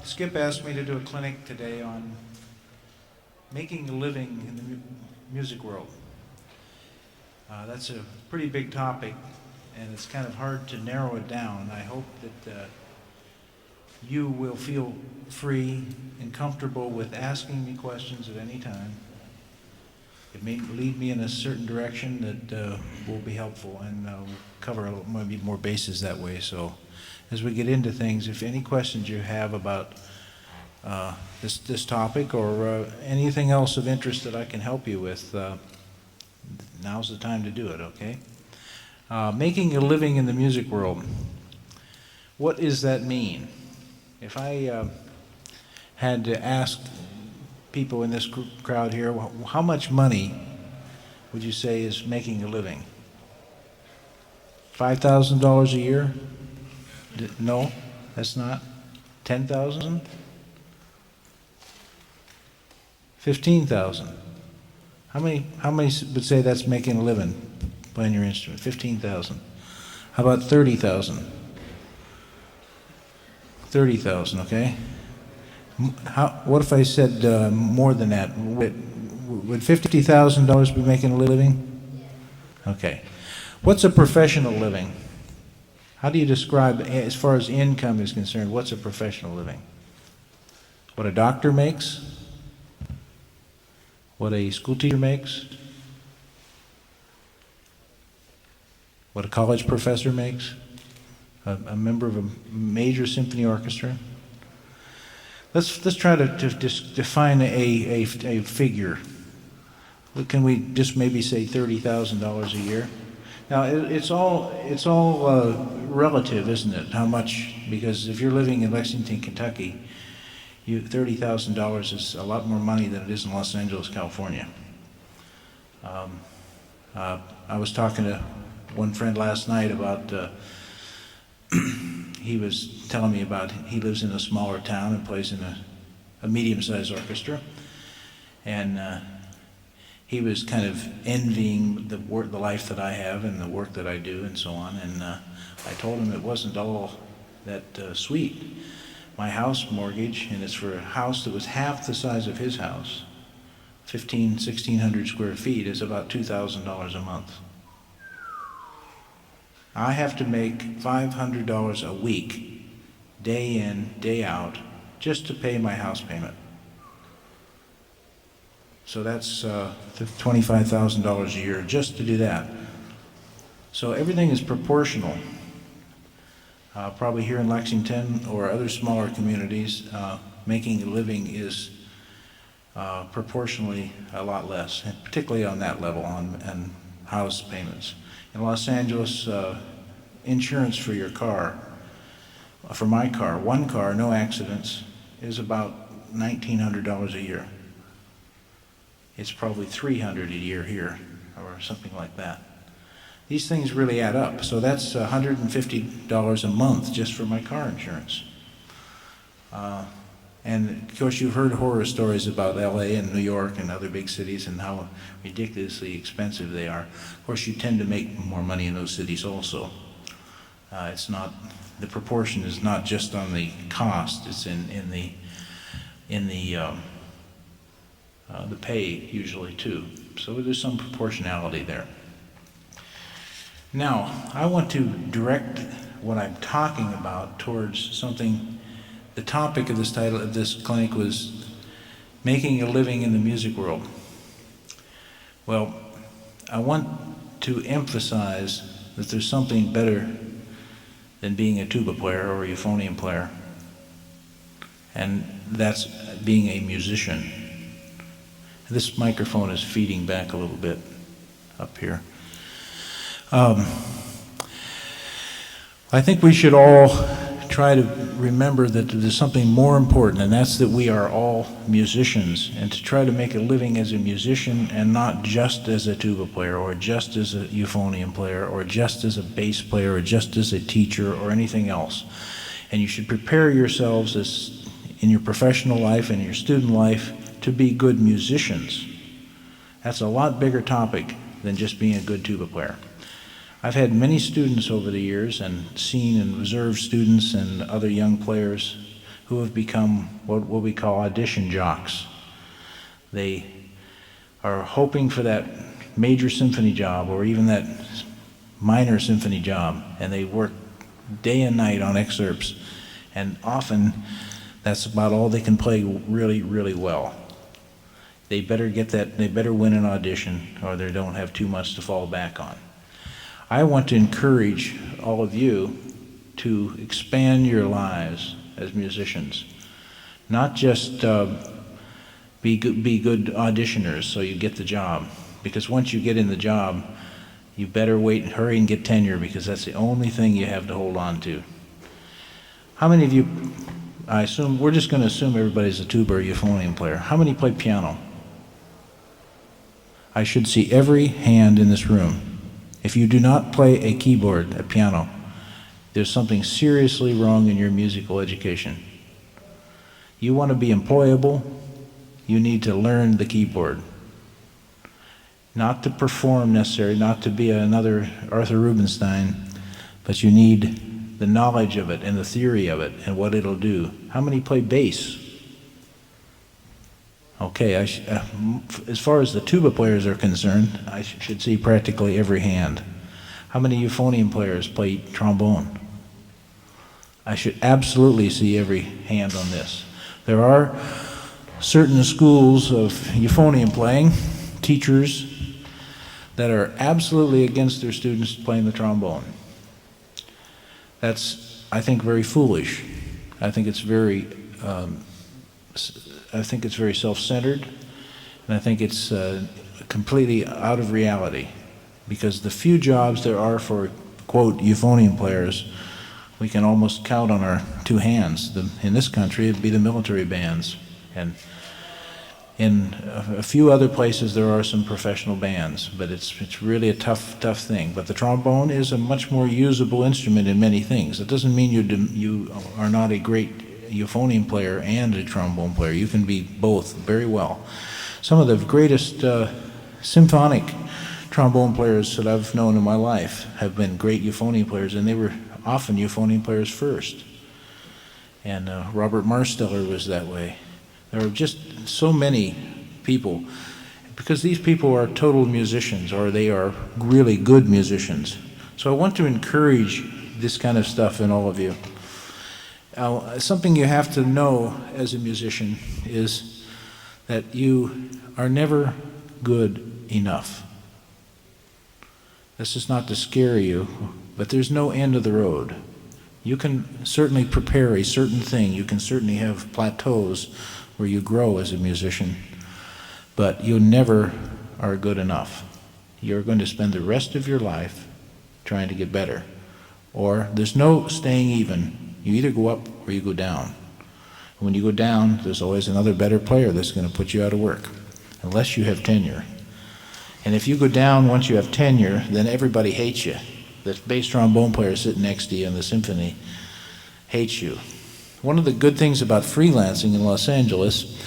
Skip asked me to do a clinic today on making a living in the music world. That's a pretty big topic, and it's kind of hard to narrow it down. I hope that you will feel free and comfortable with asking me questions at any time. It may lead me in a certain direction that will be helpful, and we'll cover maybe more bases that way. So as we get into things, if any questions you have about this topic or anything else of interest that I can help you with, now's the time to do it, okay? Making a living in the music world. What does that mean? If I had to ask people in this crowd here, how much money would you say is making a living? $5,000 a year? No, that's not. 10,000? 15,000. How many would say that's making a living playing your instrument? 15,000. How about 30,000? 30,000, okay? What if I said more than that? Would $50,000 be making a living? Okay. What's a professional living? How do you describe, as far as income is concerned, what's a professional living? What a doctor makes? What a school teacher makes? What a college professor makes? A member of a major symphony orchestra? Let's try to just define a figure. Can we just maybe say $30,000 a year? Now it's all relative, isn't it? How much? Because if you're living in Lexington, Kentucky, $30,000 is a lot more money than it is in Los Angeles, California. I was talking to one friend last night about. He was telling me about he lives in a smaller town and plays in a medium-sized orchestra, and he was kind of envying the life that I have and the work that I do and so on. And I told him it wasn't all that sweet. My house mortgage, and it's for a house that was half the size of his house, 1,600 square feet, is about $2,000 a month. I have to make $500 a week, day in, day out, just to pay my house payment. So that's $25,000 a year just to do that. So everything is proportional. Probably here in Lexington or other smaller communities, making a living is proportionally a lot less, and particularly on that level, on house payments. In Los Angeles, insurance for your car, for my car, one car, no accidents, is about $1,900 a year. It's probably $300 a year here, or something like that. These things really add up. So that's $150 a month just for my car insurance. And of course, you've heard horror stories about LA and New York and other big cities and how ridiculously expensive they are. Of course, you tend to make more money in those cities also. It's not, the proportion is not just on the cost, it's in the pay usually too. So there's some proportionality there. Now, I want to direct what I'm talking about towards something. The topic of this title of this clinic was making a living in the music world. Well, I want to emphasize that there's something better than being a tuba player or a euphonium player, and that's being a musician. This microphone is feeding back a little bit up here. I think we should all try to remember that there's something more important, and that's that we are all musicians, and to try to make a living as a musician and not just as a tuba player or just as a euphonium player or just as a bass player or just as a teacher or anything else. And you should prepare yourselves as in your professional life and your student life to be good musicians. That's a lot bigger topic than just being a good tuba player. I've had many students over the years and seen and observed students and other young players who have become what we call audition jocks. They are hoping for that major symphony job or even that minor symphony job, and they work day and night on excerpts, and often that's about all they can play really, really well. They better get that, they better win an audition, or they don't have too much to fall back on. I want to encourage all of you to expand your lives as musicians, not just be good auditioners so you get the job, because once you get in the job, you better wait and hurry and get tenure, because that's the only thing you have to hold on to. How many of you, I assume, we're just going to assume everybody's a tuba or euphonium player. How many play piano? I should see every hand in this room. If you do not play a keyboard, a piano, there's something seriously wrong in your musical education. You want to be employable, you need to learn the keyboard. Not to perform necessarily, not to be another Arthur Rubinstein, but you need the knowledge of it and the theory of it and what it'll do. How many play bass? Okay, as far as the tuba players are concerned, I should see practically every hand. How many euphonium players play trombone? I should absolutely see every hand on this. There are certain schools of euphonium playing, teachers, that are absolutely against their students playing the trombone. That's, I think, very foolish. I think it's very self-centered, and I think it's completely out of reality, because the few jobs there are for, quote, euphonium players, we can almost count on our two hands. In this country, it'd be the military bands, and in a few other places there are some professional bands, but it's really a tough thing. But the trombone is a much more usable instrument in many things. It doesn't mean you are not a great euphonium player and a trombone player. You can be both very well. Some of the greatest symphonic trombone players that I've known in my life have been great euphonium players, and they were often euphonium players first. And Robert Marsteller was that way. There are just so many people, because these people are total musicians, or they are really good musicians. So I want to encourage this kind of stuff in all of you. Something you have to know as a musician is that you are never good enough. This is not to scare you, but there's no end of the road. You can certainly prepare a certain thing. You can certainly have plateaus where you grow as a musician, but you never are good enough. You're going to spend the rest of your life trying to get better, or there's no staying even. You either go up or you go down. When you go down, there's always another better player that's going to put you out of work, unless you have tenure. And if you go down once you have tenure, then everybody hates you. The bass trombone player sitting next to you in the symphony hates you. One of the good things about freelancing in Los Angeles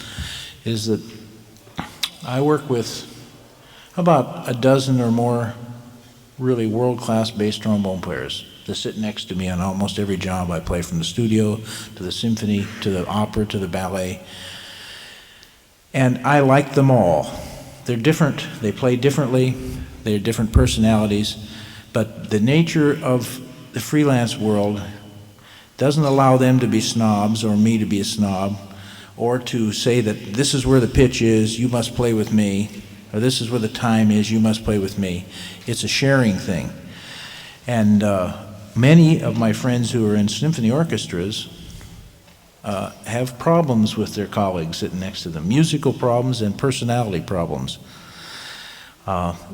is that I work with about a dozen or more really world-class bass trombone players that sit next to me on almost every job I play, from the studio to the symphony to the opera to the ballet. And I like them all. They're different, they play differently, they're different personalities, but the nature of the freelance world doesn't allow them to be snobs, or me to be a snob, or to say that this is where the pitch is, you must play with me, or this is where the time is, you must play with me. It's a sharing thing. And many of my friends who are in symphony orchestras have problems with their colleagues sitting next to them, musical problems and personality problems,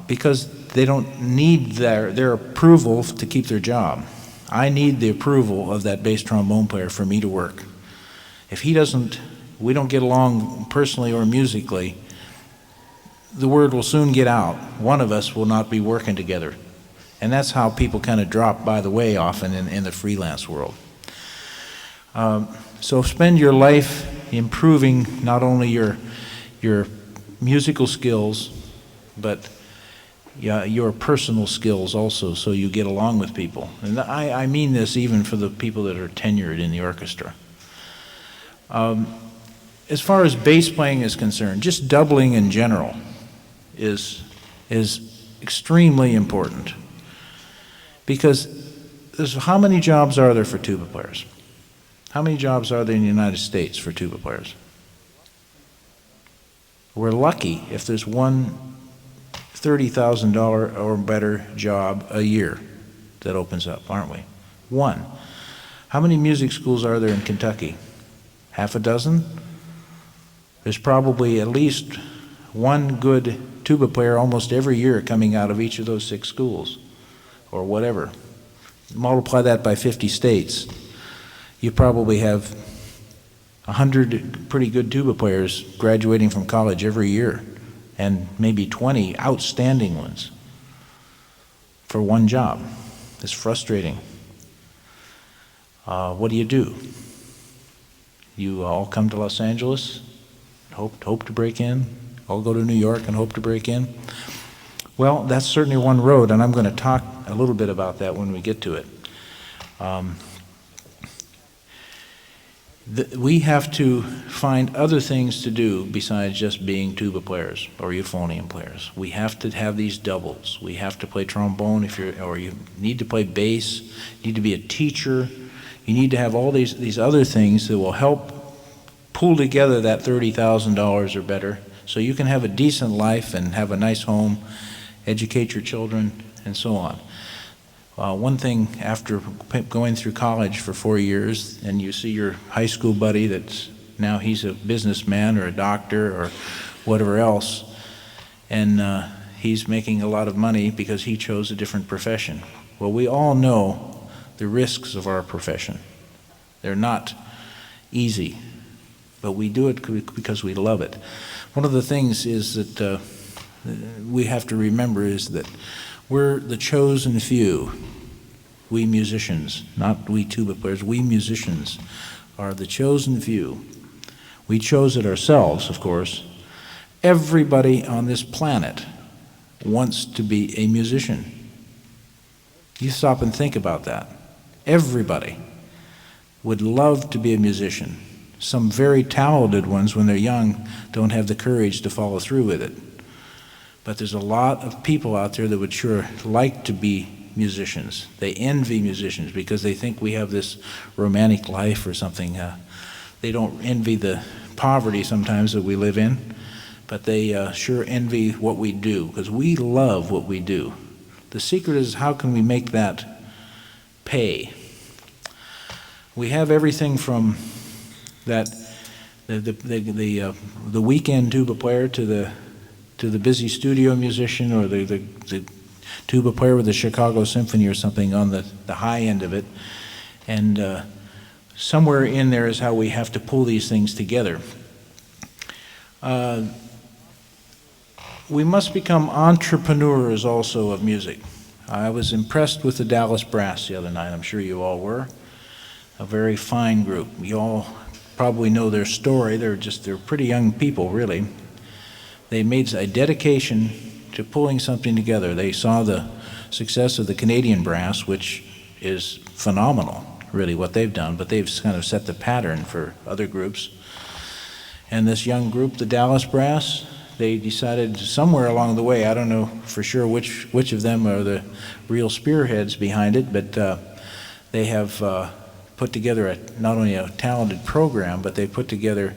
because they don't need their approval to keep their job. I need the approval of that bass trombone player for me to work. If he doesn't, we don't get along personally or musically, the word will soon get out. One of us will not be working together. And that's how people kind of drop by the way often in the freelance world. So spend your life improving not only your musical skills, but your personal skills also, so you get along with people. And I mean this even for the people that are tenured in the orchestra. As far as bass playing is concerned, just doubling in general is extremely important, because how many jobs are there for tuba players? How many jobs are there in the United States for tuba players? We're lucky if there's one $30,000 or better job a year that opens up, aren't we? One. How many music schools are there in Kentucky? Half a dozen? There's probably at least one good tuba player almost every year coming out of each of those 6 schools, or whatever. Multiply that by 50 states. You probably have 100 pretty good tuba players graduating from college every year, and maybe 20 outstanding ones for one job. It's frustrating. What do? You all come to Los Angeles, hope to break in, all go to New York and hope to break in. Well, that's certainly one road, and I'm going to talk a little bit about that when we get to it. We have to find other things to do besides just being tuba players or euphonium players. We have to have these doubles. We have to play trombone or you need to play bass. You need to be a teacher. You need to have all these other things that will help pull together that $30,000 or better, so you can have a decent life and have a nice home, educate your children, and so on. One thing, after going through college for 4 years, and you see your high school buddy that's now he's a businessman or a doctor or whatever else, and he's making a lot of money because he chose a different profession. Well, we all know the risks of our profession. They're not easy, but we do it because we love it. One of the things is that we have to remember is that we're the chosen few. We musicians, not we tuba players, we musicians are the chosen few. We chose it ourselves, of course. Everybody on this planet wants to be a musician. You stop and think about that. Everybody would love to be a musician. Some very talented ones, when they're young, don't have the courage to follow through with it. But there's a lot of people out there that would sure like to be musicians. They envy musicians because they think we have this romantic life or something. They don't envy the poverty sometimes that we live in, but they sure envy what we do, because we love what we do. The secret is, how can we make that pay? We have everything from that the weekend tuba player to the busy studio musician, or the tuba player with the Chicago Symphony or something on the high end of it. And somewhere in there is how we have to pull these things together. We must become entrepreneurs also of music. I was impressed with the Dallas Brass the other night. I'm sure you all were. A very fine group. You all probably know their story. They're pretty young people, really. They made a dedication to pulling something together. They saw the success of the Canadian Brass, which is phenomenal, really, what they've done, but they've kind of set the pattern for other groups. And this young group, the Dallas Brass, they decided somewhere along the way, I don't know for sure which of them are the real spearheads behind it, but they have put together not only a talented program, but they put together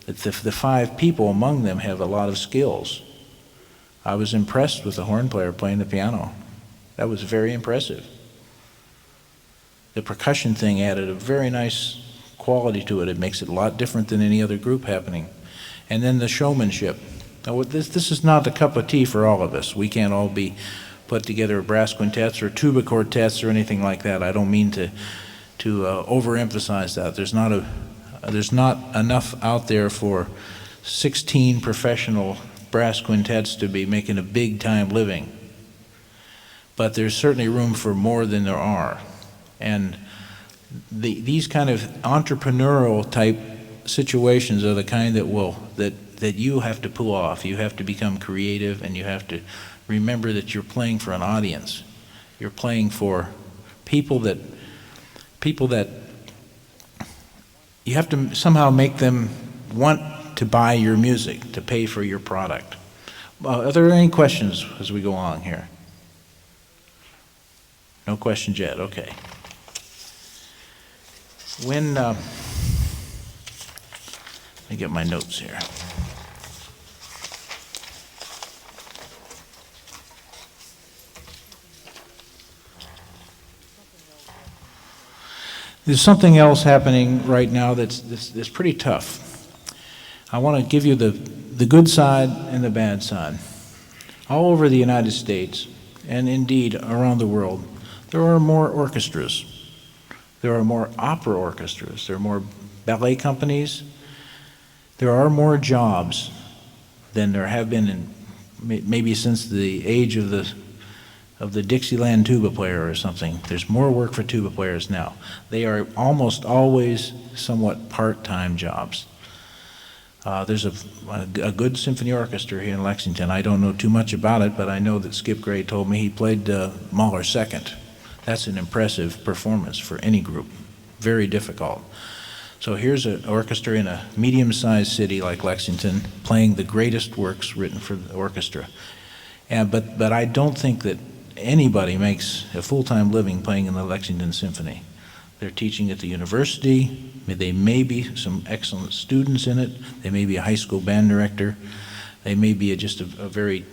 that the 5 people among them have a lot of skills. I was impressed with the horn player playing the piano. That was very impressive. The percussion thing added a very nice quality to it. It makes it a lot different than any other group happening. And then the showmanship. Now, this is not a cup of tea for all of us. We can't all be put together brass quintets or tuba quartets or anything like that. I don't mean to overemphasize that. There's not enough out there for 16 professional brass quintets to be making a big time living. But there's certainly room for more than there are. And these kind of entrepreneurial type situations are the kind that you have to pull off. You have to become creative, and you have to remember that you're playing for an audience. You're playing for people that you have to somehow make them want to buy your music, to pay for your product. Are there any questions as we go along here? No questions yet, okay. When, let me get my notes here. There's something else happening right now that's pretty tough. I want to give you the good side and the bad side. All over the United States, and indeed around the world, there are more orchestras. There are more opera orchestras. There are more ballet companies. There are more jobs than there have been in maybe since the age of the Dixieland tuba player or something. There's more work for tuba players now. They are almost always somewhat part-time jobs. There's a good symphony orchestra here in Lexington. I don't know too much about it, but I know that Skip Gray told me he played Mahler second. That's an impressive performance for any group. Very difficult. So here's an orchestra in a medium-sized city like Lexington playing the greatest works written for the orchestra. But I don't think that anybody makes a full-time living playing in the Lexington Symphony. They're teaching at the university. They may be some excellent students in it. They may be a high school band director. They may be just a very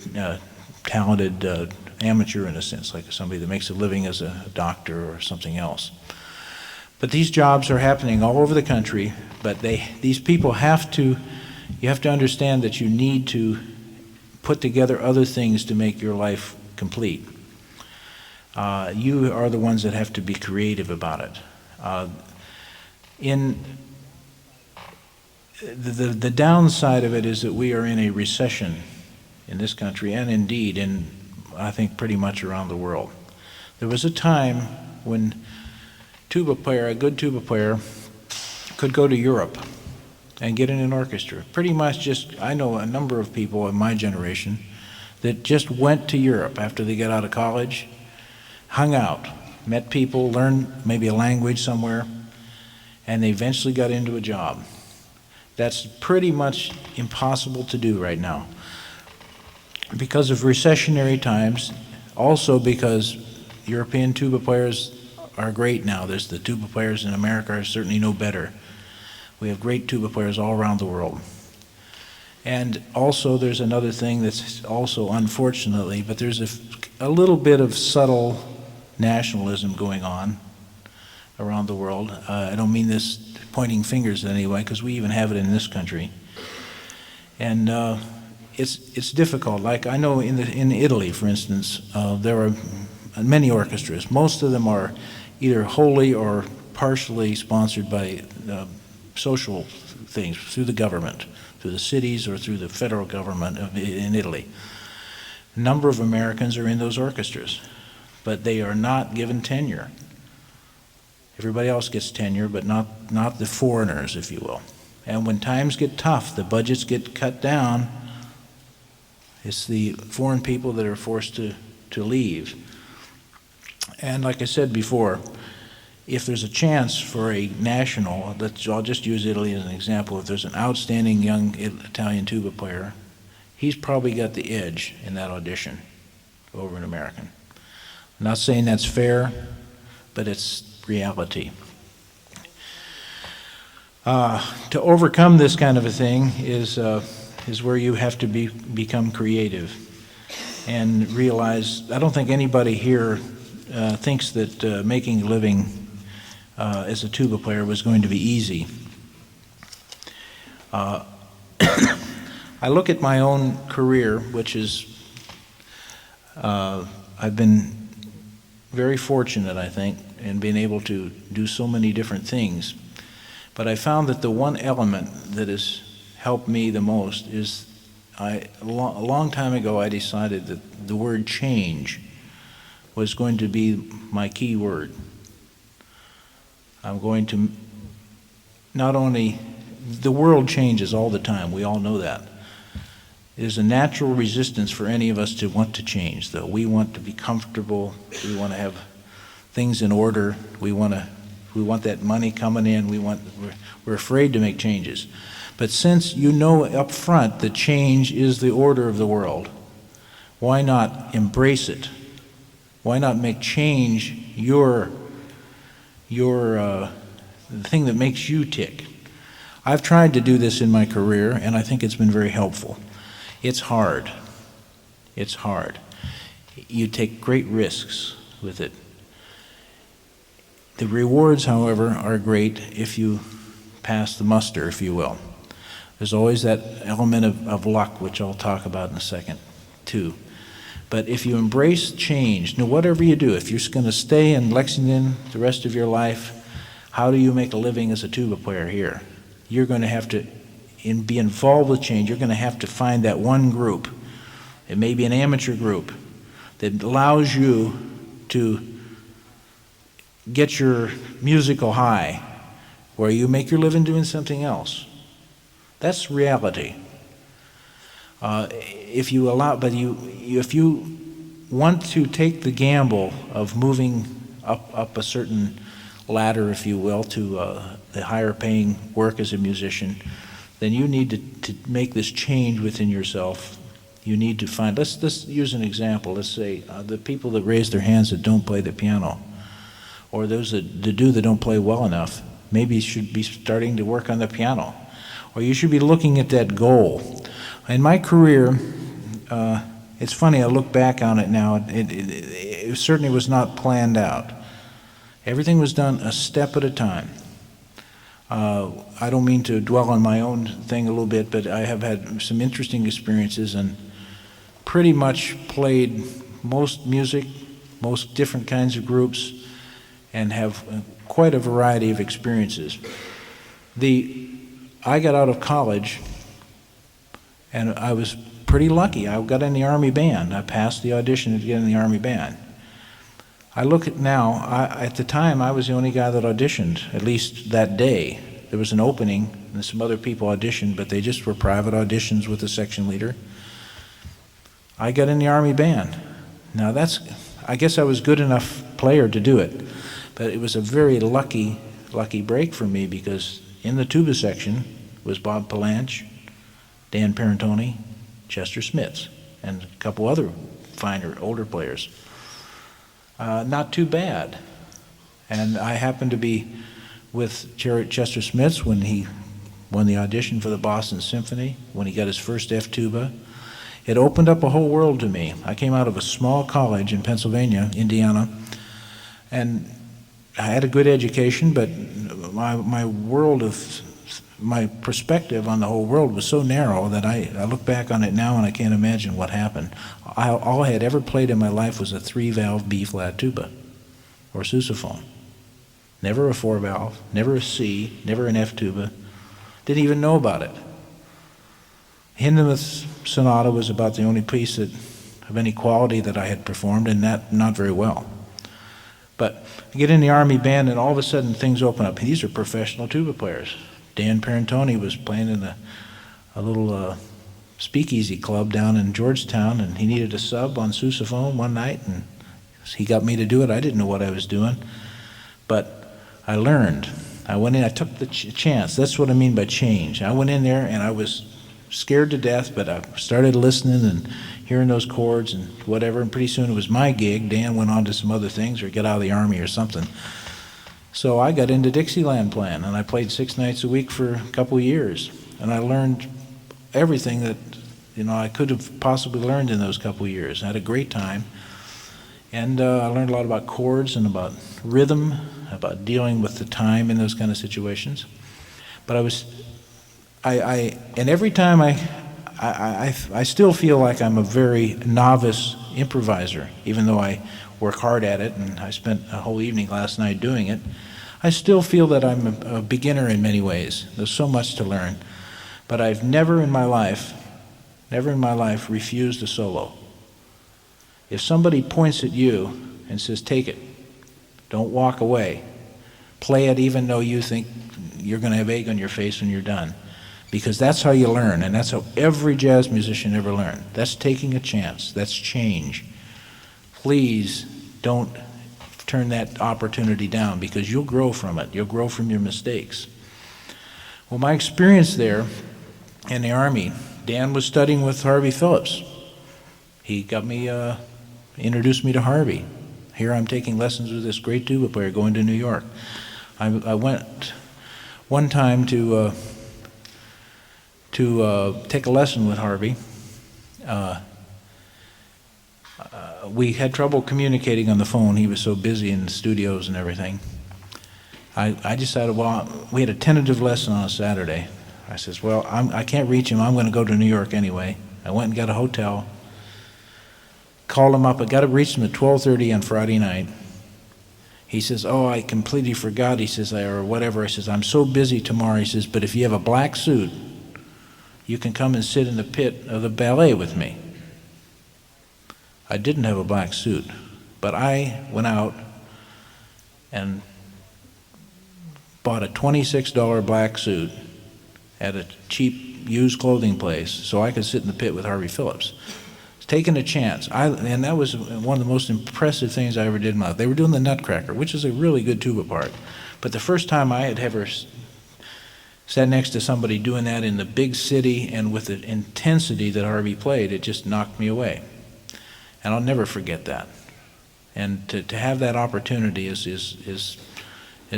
talented amateur in a sense, like somebody that makes a living as a doctor or something else. But these jobs are happening all over the country, but these people you have to understand that you need to put together other things to make your life complete. You are the ones that have to be creative about it. The downside of it is that we are in a recession in this country, and indeed I think pretty much around the world. There was a time when a good tuba player could go to Europe and get in an orchestra. Pretty much I know a number of people in my generation that just went to Europe after they got out of college, hung out, met people, learned maybe a language somewhere, and they eventually got into a job. That's pretty much impossible to do right now because of recessionary times, also because European tuba players are great now. The tuba players in America are certainly no better. We have great tuba players all around the world. And also there's another thing that's also unfortunately, but there's a little bit of subtle nationalism going on around the world. I don't mean this pointing fingers in any way, because we even have it in this country. And it's difficult. Like I know in Italy, for instance, there are many orchestras. Most of them are either wholly or partially sponsored by social things, through the government, through the cities or through the federal government in Italy. A number of Americans are in those orchestras, but they are not given tenure. Everybody else gets tenure, but not the foreigners, if you will. And when times get tough, the budgets get cut down, it's the foreign people that are forced to leave. And like I said before, if there's a chance for a national, I'll just use Italy as an example, if there's an outstanding young Italian tuba player, he's probably got the edge in that audition over an American. I'm not saying that's fair, but it's reality. To overcome this kind of a thing is where you have to become creative and realize, I don't think anybody here thinks that making a living as a tuba player was going to be easy. I look at my own career, which is, I've been very fortunate, I think, in being able to do so many different things. But I found that the one element that has helped me the most is a long time ago I decided that the word change was going to be my key word. I'm going to not only, the world changes all the time, we all know that. There's a natural resistance for any of us to want to change, though. We want to be comfortable, we want to have things in order, we want to We want that money coming in. We're afraid to make changes. But since you know up front that change is the order of the world, why not embrace it? Why not make change the thing that makes you tick? I've tried to do this in my career, and I think it's been very helpful. It's hard. It's hard. You take great risks with it. The rewards, however, are great if you pass the muster, if you will. There's always that element of luck, which I'll talk about in a second, too. But if you embrace change, whatever you do, if you're going to stay in Lexington the rest of your life, how do you make a living as a tuba player here? You're going to have to be involved with change. You're going to have to find that one group. It may be an amateur group that allows you to get your musical high, where you make your living doing something else. That's reality. If you want to take the gamble of moving up a certain ladder, if you will, to the higher paying work as a musician, then you need to make this change within yourself. You need to find, let's use an example. Let's say the people that raise their hands that don't play the piano, or those that don't play well enough, maybe you should be starting to work on the piano, or you should be looking at that goal. In my career, it's funny, I look back on it now, it certainly was not planned out. Everything was done a step at a time. I don't mean to dwell on my own thing a little bit, but I have had some interesting experiences and pretty much played most music, most different kinds of groups, and have quite a variety of experiences. I got out of college, and I was pretty lucky. I got in the Army Band. I passed the audition to get in the Army Band. I look at now, at the time, I was the only guy that auditioned, at least that day. There was an opening, and some other people auditioned, but they just were private auditions with the section leader. I got in the Army Band. Now I guess I was good enough player to do it, but it was a very lucky break for me, because in the tuba section was Bob Palanch, Dan Parentoni, Chester Smits, and a couple other finer, older players. Not too bad. And I happened to be with Chester Smits when he won the audition for the Boston Symphony, when he got his first F tuba. It opened up a whole world to me. I came out of a small college in Pennsylvania, Indiana, and I had a good education, but my perspective on the whole world was so narrow that I look back on it now and I can't imagine what happened. All I had ever played in my life was a 3-valve B-flat tuba or sousaphone. Never a 4-valve, never a C, never an F tuba. Didn't even know about it. Hindemith Sonata was about the only piece of any quality that I had performed, and that not very well. But I get in the Army Band, and all of a sudden things open up. These are professional tuba players. Dan Parentoni was playing in a little speakeasy club down in Georgetown, and he needed a sub on sousaphone one night, and he got me to do it. I didn't know what I was doing, but I learned. I went in, I took the chance. That's what I mean by change. I went in there, and I was scared to death, but I started listening and hearing those chords and whatever, and pretty soon it was my gig. Dan went on to some other things, or get out of the Army or something. So I got into Dixieland playing, and I played 6 nights a week for a couple of years, and I learned everything that I could have possibly learned in those couple of years. I had a great time, and I learned a lot about chords and about rhythm, about dealing with the time in those kind of situations. But and every time I still feel like I'm a very novice improviser, even though I work hard at it, and I spent a whole evening last night doing it. I still feel that I'm a beginner in many ways. There's so much to learn. But I've never in my life refused a solo. If somebody points at you and says, take it, don't walk away, play it even though you think you're going to have egg on your face when you're done. Because that's how you learn, and that's how every jazz musician ever learned. That's taking a chance. That's change. Please don't turn that opportunity down, because you'll grow from it. You'll grow from your mistakes. Well, my experience there in the Army, Dan was studying with Harvey Phillips. He got me, introduced me to Harvey. Here I'm taking lessons with this great tuba player going to New York. I went one time to take a lesson with Harvey. We had trouble communicating on the phone. He was so busy in the studios and everything. I decided, well, we had a tentative lesson on a Saturday. I says, well, I can't reach him. I'm going to go to New York anyway. I went and got a hotel, called him up. I got to reach him at 12:30 on Friday night. He says, oh, I completely forgot. He says, or whatever. I says, I'm so busy tomorrow. He says, but if you have a black suit, you can come and sit in the pit of the ballet with me. I didn't have a black suit, but I went out and bought a $26 black suit at a cheap used clothing place so I could sit in the pit with Harvey Phillips. Taking a chance. And that was one of the most impressive things I ever did in my life. They were doing the Nutcracker, which is a really good tuba part. But the first time I had ever sat next to somebody doing that in the big city and with the intensity that Harvey played, it just knocked me away. And I'll never forget that. And to have that opportunity is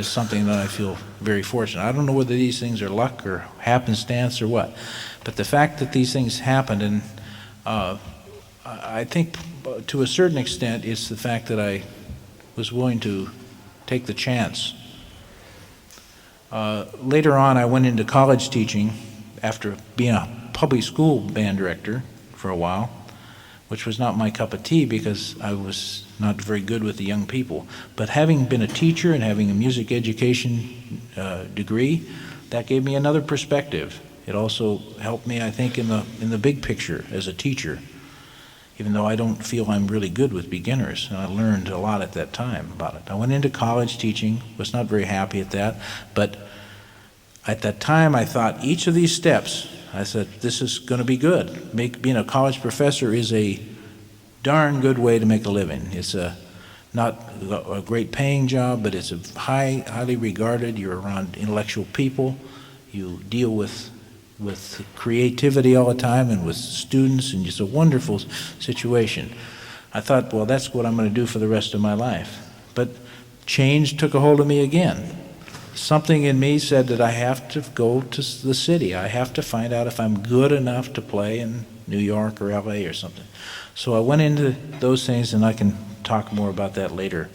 something that I feel very fortunate. I don't know whether these things are luck or happenstance or what, but the fact that these things happened, and I think to a certain extent it's the fact that I was willing to take the chance. Later on, I went into college teaching after being a public school band director for a while, which was not my cup of tea because I was not very good with the young people. But having been a teacher and having a music education degree, that gave me another perspective. It also helped me, I think, in the big picture as a teacher, even though I don't feel I'm really good with beginners. And I learned a lot at that time about it. I went into college teaching, was not very happy at that, but at that time I thought each of these steps, I said, this is going to be good. Being a college professor is a darn good way to make a living. It's not a great paying job, but it's a highly regarded. You're around intellectual people. You deal with creativity all the time and with students, and it's a wonderful situation. I thought, well, that's what I'm going to do for the rest of my life. But change took a hold of me again. Something in me said that I have to go to the city. I have to find out if I'm good enough to play in New York or LA or something. So I went into those things, and I can talk more about that later.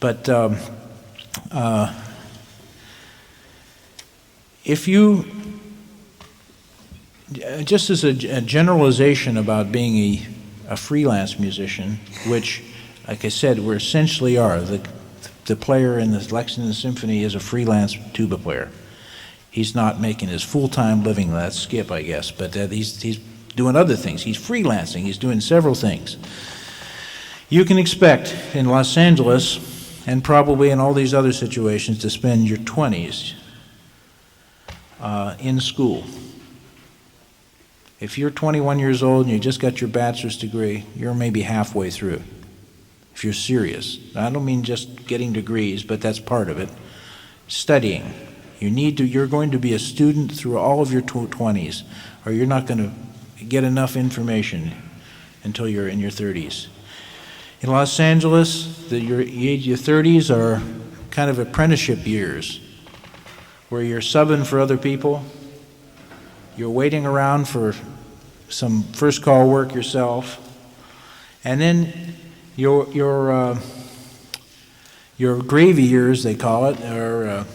But if you, just as a generalization about being a freelance musician, which, like I said, we essentially are. The player in the Lexington Symphony is a freelance tuba player. He's not making his full-time living. That's Skip, I guess, but he's doing other things. He's freelancing. He's doing several things. You can expect in Los Angeles, and probably in all these other situations, to spend your 20s in school. If you're 21 years old and you just got your bachelor's degree, you're maybe halfway through, if you're serious. I don't mean just getting degrees, but that's part of it. Studying. You're going to be a student through all of your 20s, or you're not going to get enough information until you're in your 30s. In Los Angeles, your 30s are kind of apprenticeship years, where you're subbing for other people, you're waiting around for some first call work yourself, and then your gravy years, they call it, are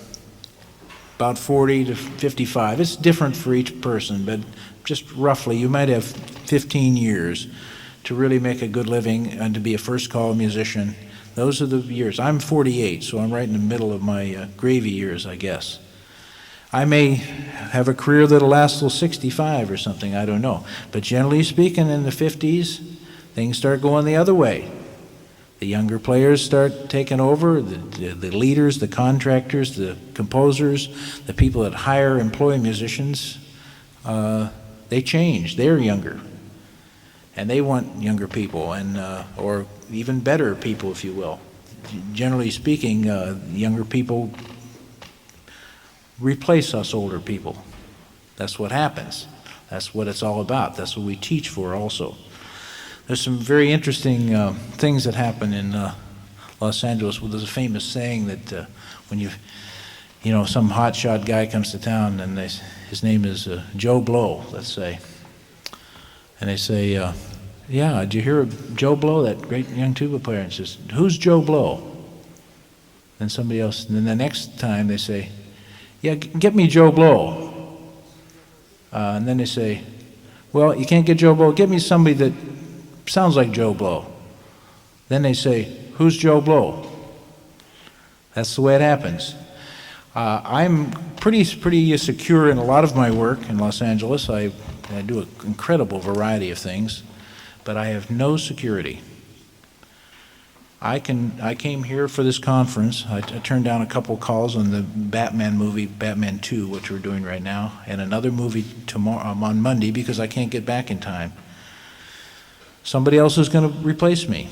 about 40 to 55. It's different for each person, but just roughly, you might have 15 years to really make a good living and to be a first call musician. Those are the years. I'm 48, so I'm right in the middle of my gravy years, I guess. I may have a career that'll last till 65 or something, I don't know. But generally speaking, in the 50s, things start going the other way. The younger players start taking over, the leaders, the contractors, the composers, the people that hire, employ musicians, they change. They're younger. And they want younger people, and or even better people, if you will. generally speaking, younger people replace us older people. That's what happens. That's what it's all about. That's what we teach for also. There's some very interesting things that happen in Los Angeles. Well, there's a famous saying that when some hotshot guy comes to town and his name is Joe Blow, let's say, and they say, yeah, did you hear of Joe Blow, that great young tuba player? And says, who's Joe Blow? Then somebody else, and then the next time they say, yeah, get me Joe Blow. And then they say, well, you can't get Joe Blow, get me somebody that sounds like Joe Blow. Then they say, who's Joe Blow? That's the way it happens. I'm pretty secure in a lot of my work in Los Angeles. I do an incredible variety of things, but I have no security. I came here for this conference. I turned down a couple calls on the Batman movie, Batman 2, which we're doing right now, and another movie tomorrow on Monday because I can't get back in time. Somebody else is going to replace me.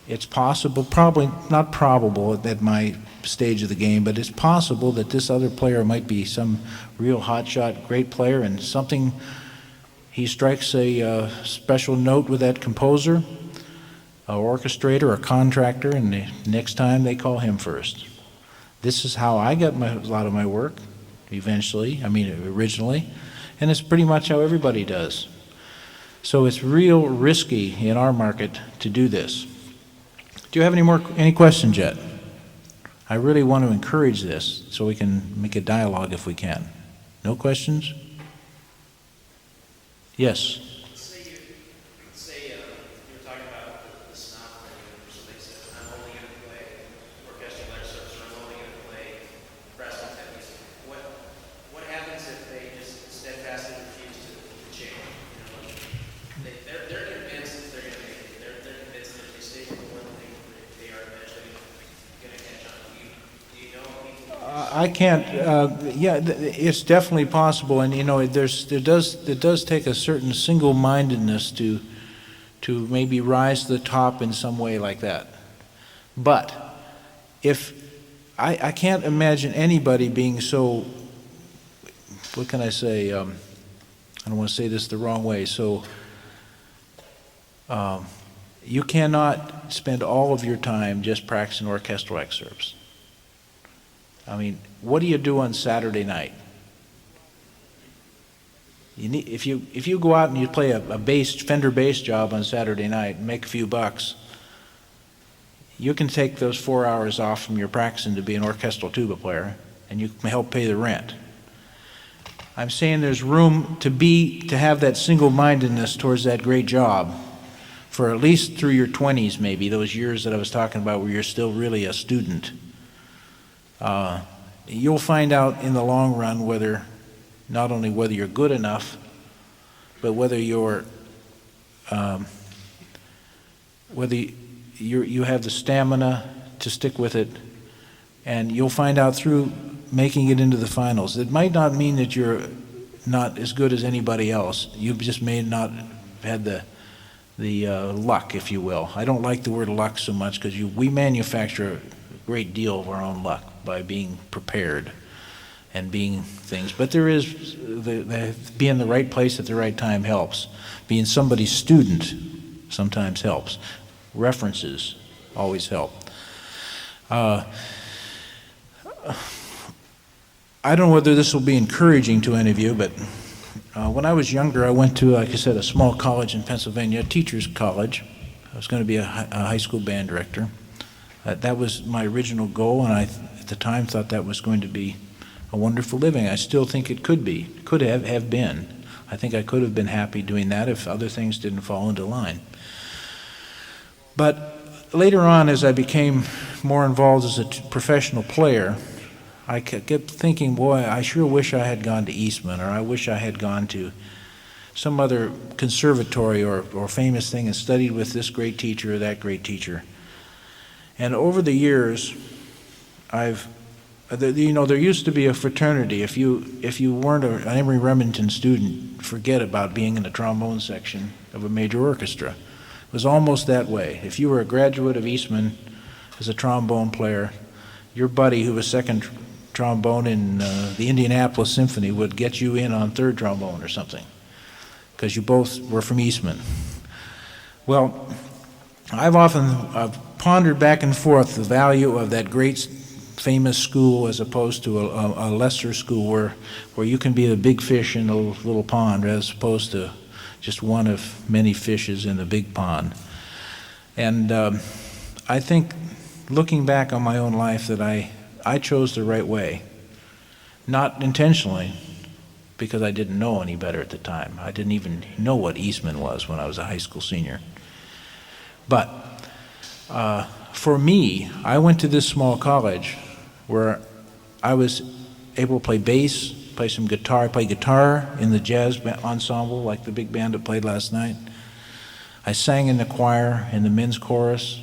It's possible, probably not probable at my stage of the game, but it's possible that this other player might be some real hotshot great player, and he strikes a special note with that composer, an orchestrator, a contractor, and the next time they call him first. This is how I got a lot of my work originally, and it's pretty much how everybody does. So it's real risky in our market to do this. Do you have any questions yet? I really want to encourage this so we can make a dialogue if we can. No questions? Yes. Say you were talking about the snob thing, or somebody says, I'm only going to play orchestral excerpts, or I'm only going to play brass quartet music. What happens if they just steadfastly refuse to change? They're convinced that they're going to make it. They're convinced that if they stay with one thing, they are eventually going to catch on. Do you know people? I can't. Yeah, it's definitely possible, and there does take a certain single-mindedness to maybe rise to the top in some way like that. But if I can't imagine anybody being so, what can I say? I don't want to say this the wrong way. So you cannot spend all of your time just practicing orchestral excerpts. I mean, what do you do on Saturday night? If you go out and you play a Fender bass job on Saturday night and make a few bucks, you can take those 4 hours off from your practicing to be an orchestral tuba player, and you can help pay the rent. I'm saying there's room to have that single-mindedness towards that great job for at least through your 20s, maybe, those years that I was talking about where you're still really a student. You'll find out in the long run not only whether you're good enough, but whether you have the stamina to stick with it, and you'll find out through making it into the finals. It might not mean that you're not as good as anybody else. You just may not have had the luck, if you will. I don't like the word luck so much because we manufacture a great deal of our own luck by being prepared and being things. But there is, being in the right place at the right time helps. Being somebody's student sometimes helps. References always help. I don't know whether this will be encouraging to any of you, but when I was younger, I went to, like I said, a small college in Pennsylvania, a teacher's college. I was going to be a high school band director. That was my original goal, and I, at the time, thought that was going to be a wonderful living. I still think it could be, could have been. I think I could have been happy doing that if other things didn't fall into line. But later on, as I became more involved as a professional player, I kept thinking, boy, I sure wish I had gone to Eastman, or I wish I had gone to some other conservatory or famous thing and studied with this great teacher or that great teacher. And over the years, there used to be a fraternity. If you weren't an Emory Remington student, forget about being in the trombone section of a major orchestra. It was almost that way. If you were a graduate of Eastman, as a trombone player, your buddy who was second trombone in the Indianapolis Symphony would get you in on third trombone or something, because you both were from Eastman. Well, I've often pondered back and forth the value of that great famous school as opposed to a lesser school where you can be a big fish in a little pond as opposed to just one of many fishes in the big pond. And I think, looking back on my own life, that I chose the right way. Not intentionally, because I didn't know any better at the time. I didn't even know what Eastman was when I was a high school senior. But for me, I went to this small college where I was able to play bass, play some guitar. I played guitar in the jazz ensemble, like the big band that played last night. I sang in the choir, in the men's chorus.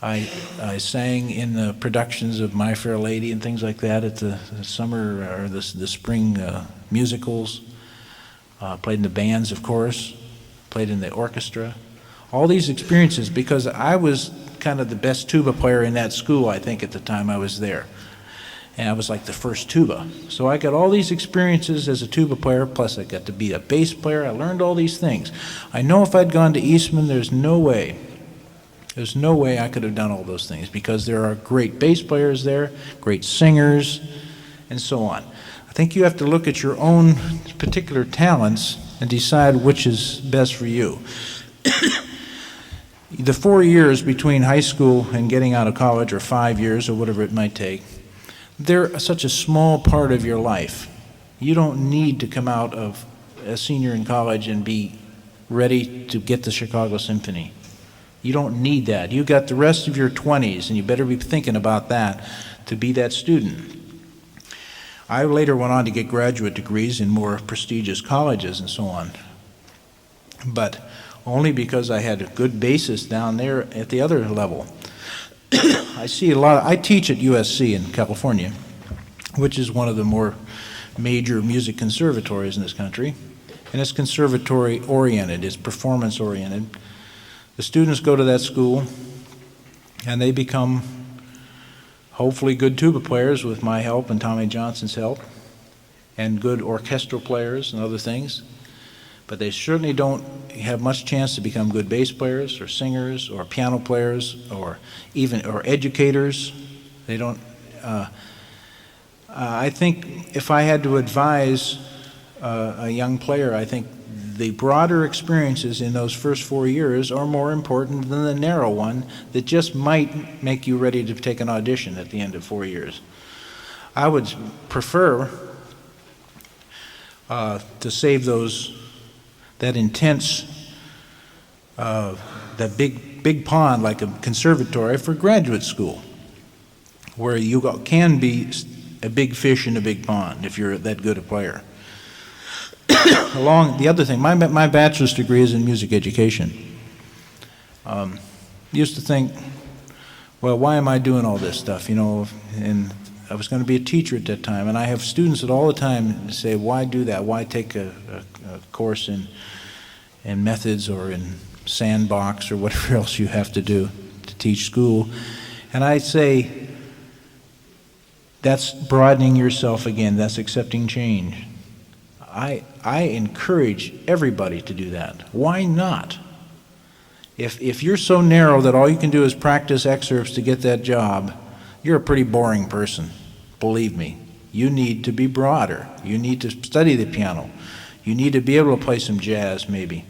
I sang in the productions of My Fair Lady and things like that at the summer or the spring musicals. Played in the bands, of course. Played in the orchestra. All these experiences, because I was kind of the best tuba player in that school, I think, at the time I was there. And I was like the first tuba. So I got all these experiences as a tuba player, plus I got to be a bass player. I learned all these things. I know if I'd gone to Eastman, there's no way I could have done all those things, because there are great bass players there, great singers, and so on. I think you have to look at your own particular talents and decide which is best for you. The 4 years between high school and getting out of college, or 5 years, or whatever it might take, they're such a small part of your life. You don't need to come out of a senior in college and be ready to get the Chicago Symphony. You don't need that. You got the rest of your 20s, and you better be thinking about that to be that student. I later went on to get graduate degrees in more prestigious colleges and so on, but only because I had a good basis down there at the other level. I teach at USC in California, which is one of the more major music conservatories in this country, and it's conservatory oriented, it's performance oriented. The students go to that school and they become hopefully good tuba players with my help and Tommy Johnson's help, and good orchestral players and other things. But they certainly don't have much chance to become good bass players or singers or piano players or educators. They don't. I think if I had to advise a young player, I think the broader experiences in those first 4 years are more important than the narrow one that just might make you ready to take an audition at the end of 4 years. I would prefer to save that intense, that big pond like a conservatory for graduate school, where you can be a big fish in a big pond if you're that good a player. Along the other thing, my bachelor's degree is in music education. Used to think, well, why am I doing all this stuff, and I was going to be a teacher at that time, and I have students that all the time say, why do that? Why take a course in methods or in sandbox or whatever else you have to do to teach school? And I say, that's broadening yourself again. That's accepting change. I encourage everybody to do that. Why not? If you're so narrow that all you can do is practice excerpts to get that job, you're a pretty boring person. Believe me. You need to be broader. You need to study the piano. You need to be able to play some jazz, maybe.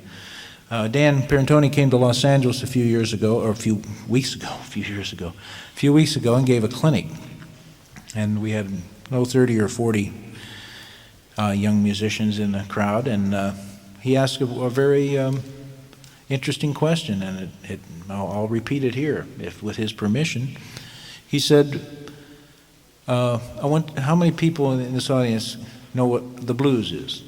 Dan Parentoni came to Los Angeles a few years ago, or a few weeks ago, and gave a clinic. And we had 30 or 40 young musicians in the crowd, and he asked a very interesting question, and I'll repeat it here, with his permission. He said, how many people in this audience know what the blues is?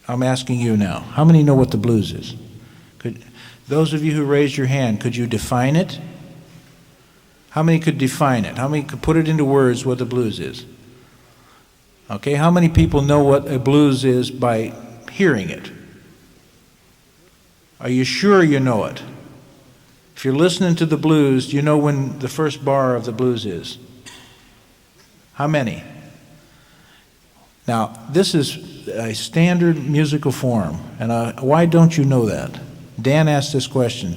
I'm asking you now. How many know what the blues is? Those of you who raised your hand, could you define it? How many could define it? How many could put it into words what the blues is? Okay, how many people know what a blues is by hearing it? Are you sure you know it? If you're listening to the blues, do you know when the first bar of the blues is? How many? Now, this is a standard musical form, and why don't you know that? Dan asked this question,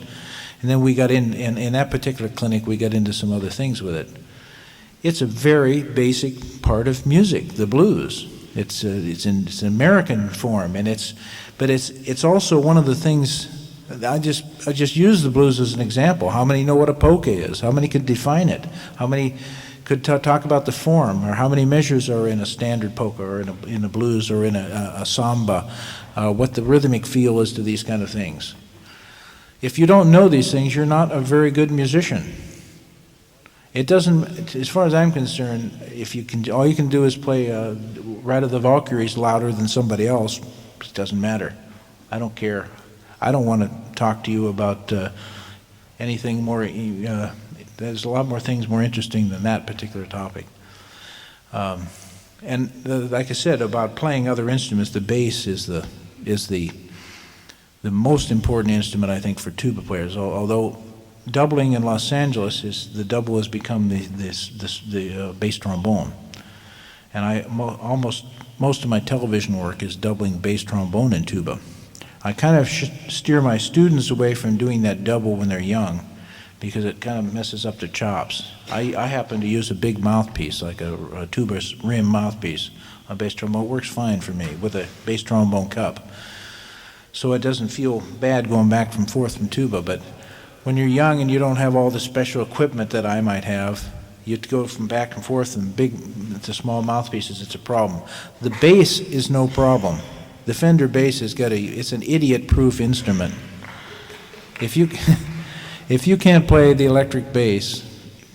and then we got in that particular clinic, we got into some other things with it. It's a very basic part of music, the blues. It's an American form, and it's also one of the things. I just use the blues as an example. How many know what a polka is? How many could define it? How many could talk about the form, or how many measures are in a standard polka, or in a blues, or in a samba? What the rhythmic feel is to these kind of things. If you don't know these things, you're not a very good musician. It doesn't, as far as I'm concerned, all you can do is play Ride of the Valkyries louder than somebody else. It doesn't matter. I don't care. I don't want to talk to you about anything more. There's a lot more things more interesting than that particular topic. Like I said about playing other instruments, the bass is the most important instrument, I think, for tuba players. Although doubling in Los Angeles the double has become the bass trombone, and most of my television work is doubling bass trombone in tuba. I kind of steer my students away from doing that double when they're young, because it kind of messes up their chops. I happen to use a big mouthpiece, like a tuba rim mouthpiece. A bass trombone works fine for me with a bass trombone cup, so it doesn't feel bad going back and forth from tuba. But when you're young and you don't have all the special equipment that I might have, you go from back and forth and big to small mouthpieces. It's a problem. The bass is no problem. The Fender bass it's an idiot-proof instrument. If you can't play the electric bass,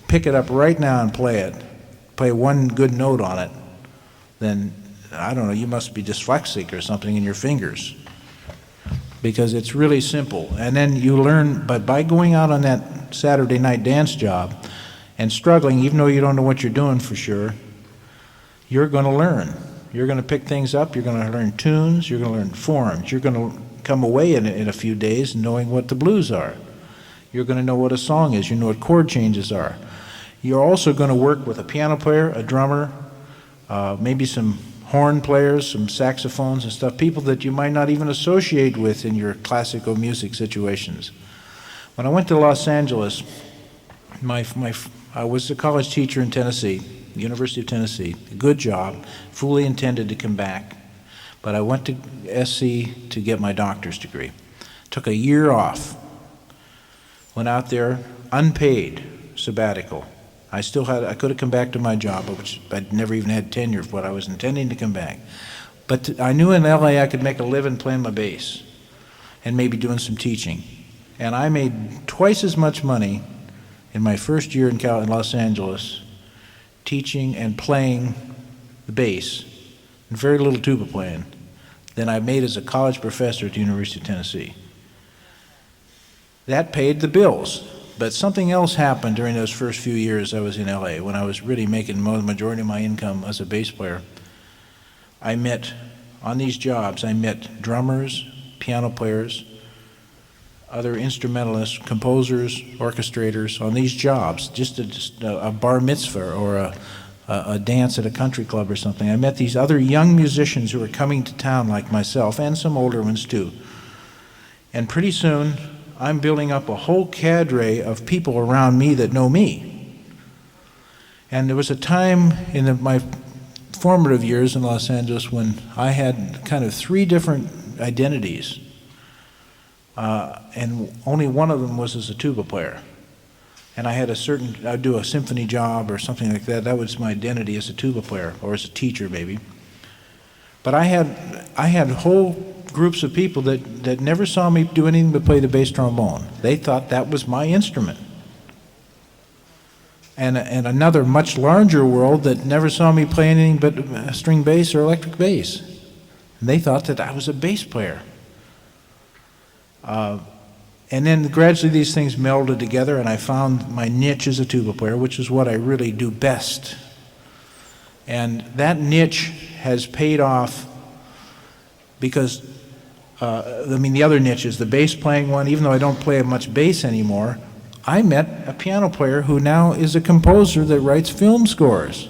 pick it up right now and play it. Play one good note on it, then I don't know, you must be dyslexic or something in your fingers, because it's really simple. And then you learn, but by going out on that Saturday night dance job and struggling, even though you don't know what you're doing for sure, you're going to learn. You're going to pick things up, you're going to learn tunes, you're going to learn forms, you're going to come away in a few days knowing what the blues are. You're going to know what a song is, you know what chord changes are. You're also going to work with a piano player, a drummer, maybe some horn players, some saxophones and stuff, people that you might not even associate with in your classical music situations. When I went to Los Angeles, I was a college teacher in Tennessee, University of Tennessee, a good job, fully intended to come back, but I went to SC to get my doctor's degree. Took a year off, went out there, unpaid, sabbatical. I could have come back to my job, which I'd never even had tenure for what I was intending to come back. But I knew in LA I could make a living playing my bass and maybe doing some teaching. And I made twice as much money in my first year in Los Angeles teaching and playing the bass, and very little tuba playing, than I made as a college professor at the University of Tennessee. That paid the bills. But something else happened during those first few years I was in LA, when I was really making the majority of my income as a bass player. On these jobs, I met drummers, piano players, other instrumentalists, composers, orchestrators on these jobs, just a bar mitzvah or a dance at a country club or something. I met these other young musicians who were coming to town like myself, and some older ones too. And pretty soon, I'm building up a whole cadre of people around me that know me. And there was a time in my formative years in Los Angeles when I had kind of 3 different identities. And only one of them was as a tuba player. And I'd do a symphony job or something like that. That was my identity as a tuba player, or as a teacher maybe. But I had whole groups of people that never saw me do anything but play the bass trombone. They thought that was my instrument. And another much larger world that never saw me play anything but string bass or electric bass. And they thought that I was a bass player. And then gradually these things melded together, and I found my niche as a tuba player, which is what I really do best. And that niche has paid off because, the other niche is the bass playing one. Even though I don't play much bass anymore, I met a piano player who now is a composer that writes film scores.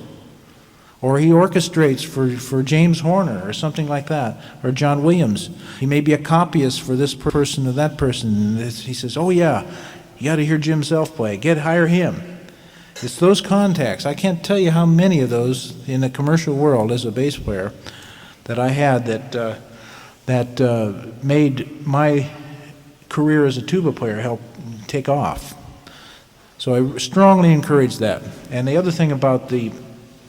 Or he orchestrates for James Horner or something like that, or John Williams. He may be a copyist for this person or that person. And he says, oh yeah, you got to hear Jim Self play. Hire him. It's those contacts. I can't tell you how many of those in the commercial world as a bass player that I had that made my career as a tuba player help take off. So I strongly encourage that. And the other thing about the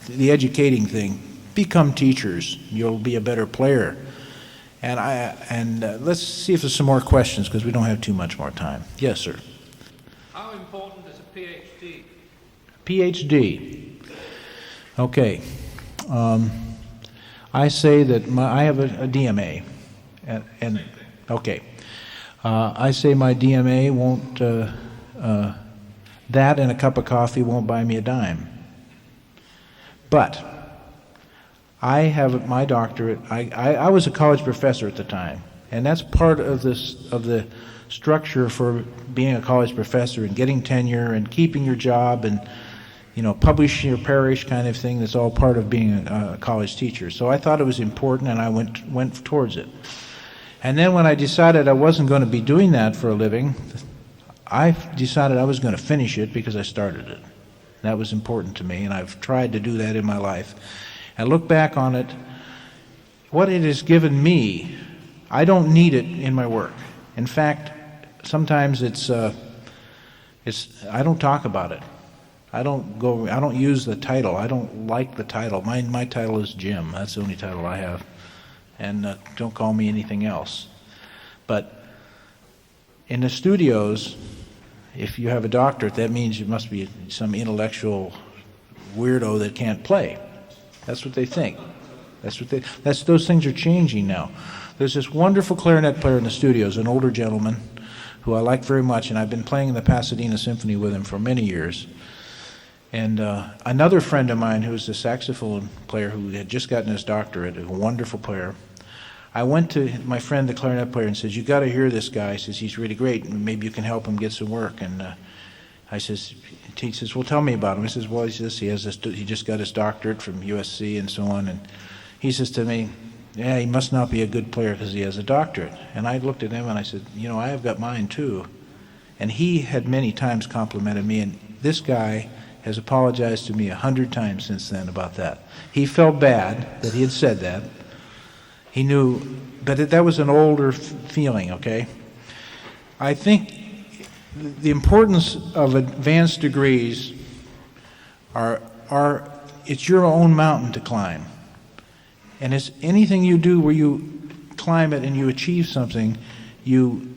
educating thing, become teachers. You'll be a better player. And let's see if there's some more questions, because we don't have too much more time. Yes, sir. How important is a PhD? PhD. Okay. I say that I have a DMA. And okay. I say my DMA won't, that and a cup of coffee won't buy me a dime. But I have my doctorate. I was a college professor at the time, and that's part of the structure for being a college professor and getting tenure and keeping your job and, you know, publishing your parish kind of thing. That's all part of being a college teacher. So I thought it was important, and I went towards it. And then when I decided I wasn't going to be doing that for a living, I decided I was going to finish it because I started it. That was important to me, and I've tried to do that in my life. And look back on it, what it has given me, I don't need it in my work. In fact, sometimes I don't talk about it. I don't use the title. I don't like the title. My title is Jim. That's the only title I have. And don't call me anything else. But in the studios, if you have a doctorate, that means you must be some intellectual weirdo that can't play. That's what they think. Those things are changing now. There's this wonderful clarinet player in the studios, an older gentleman who I like very much, and I've been playing in the Pasadena Symphony with him for many years. And another friend of mine who's a saxophone player who had just gotten his doctorate, a wonderful player, I went to my friend, the clarinet player, and says, you got to hear this guy. He says, he's really great, and maybe you can help him get some work. And he says, well, tell me about him. I says, well, he just got his doctorate from USC and so on. And he says to me, yeah, he must not be a good player because he has a doctorate. And I looked at him and I said, you know, I have got mine too. And he had many times complimented me, and this guy has apologized to me 100 times since then about that. He felt bad that he had said that. He knew, but that was an older feeling, okay? I think the importance of advanced degrees it's your own mountain to climb. And it's anything you do where you climb it and you achieve something, you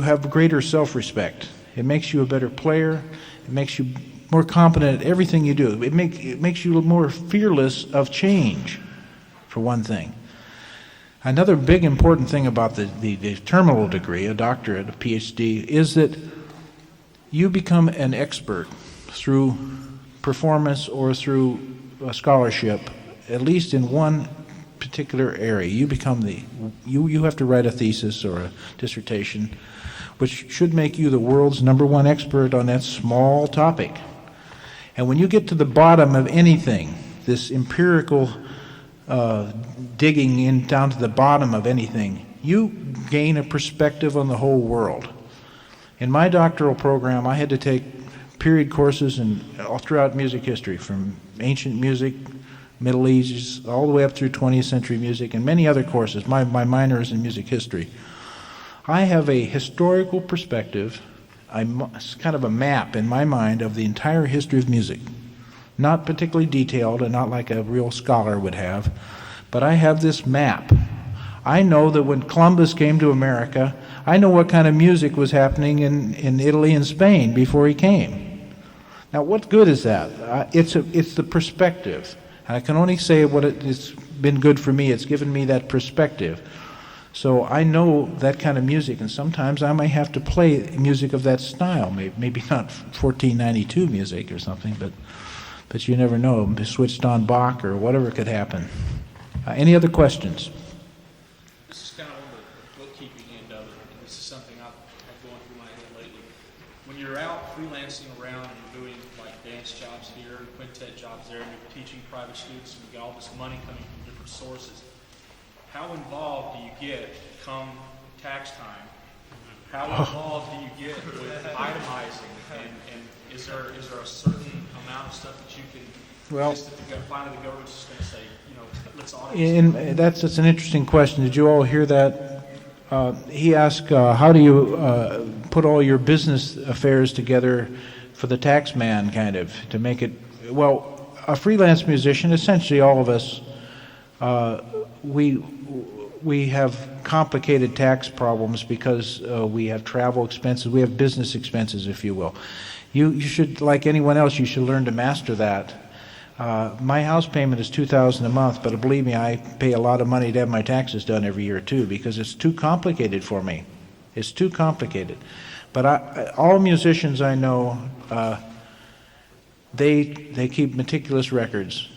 have greater self-respect. It makes you a better player. It makes you more competent at everything you do. It makes you more fearless of change, for one thing. Another big important thing about the terminal degree, a doctorate, a PhD, is that you become an expert through performance or through a scholarship, at least in one particular area. You become you have to write a thesis or a dissertation, which should make you the world's #1 expert on that small topic. And when you get to the bottom of anything, this empirical digging in down to the bottom of anything, you gain a perspective on the whole world. In my doctoral program, I had to take period courses all throughout music history, from ancient music, Middle Ages, all the way up through 20th century music, and many other courses. My minor is in music history. I have a historical perspective, it's kind of a map in my mind of the entire history of music. Not particularly detailed and not like a real scholar would have, but I have this map. I know that when Columbus came to America, I know what kind of music was happening in Italy and Spain before he came. Now, what good is that? It's the perspective. And I can only say it's been good for me. It's given me that perspective. So I know that kind of music, and sometimes I may have to play music of that style. Maybe not 1492 music or something, but you never know. Switched on Bach or whatever could happen. Any other questions? This is kind of on the bookkeeping end of it, and this is something I've gone through my head lately. When you're you're out freelancing around and you're doing like dance jobs here, quintet jobs there, and you're teaching private students, and you get all this money coming from different sources, how involved do you get come tax time? How involved do you get with itemizing? And is there a certain amount of stuff that you can, Well, just that finally the government's just going to say, you know, let's audit? That's an interesting question. Did you all hear that? He asked, how do you put all your business affairs together for the tax man, kind of, to make it, well, a freelance musician, essentially all of us, we have complicated tax problems because we have travel expenses, we have business expenses, if you will. You should, like anyone else, you should learn to master that. My house payment is $2,000 a month, but believe me, I pay a lot of money to have my taxes done every year too, because it's too complicated for me. It's too complicated. But all musicians I know, they keep meticulous records,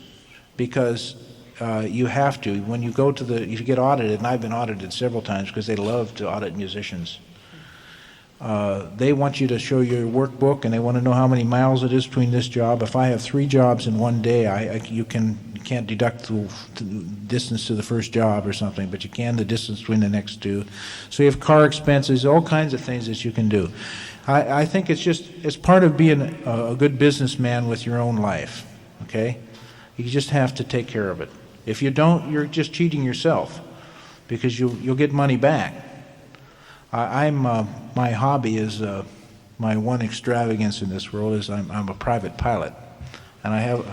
because you have to. When you go to if you get audited, and I've been audited several times because they love to audit musicians. They want you to show your workbook, and they want to know how many miles it is between this job. If I have 3 jobs in one day, you can't deduct the distance to the first job or something, but you can the distance between the next 2. So you have car expenses, all kinds of things that you can do. I think it's part of being a good businessman with your own life, okay? You just have to take care of it. If you don't, you're just cheating yourself, because you'll get money back. My hobby is, my one extravagance in this world is I'm a private pilot, and I have,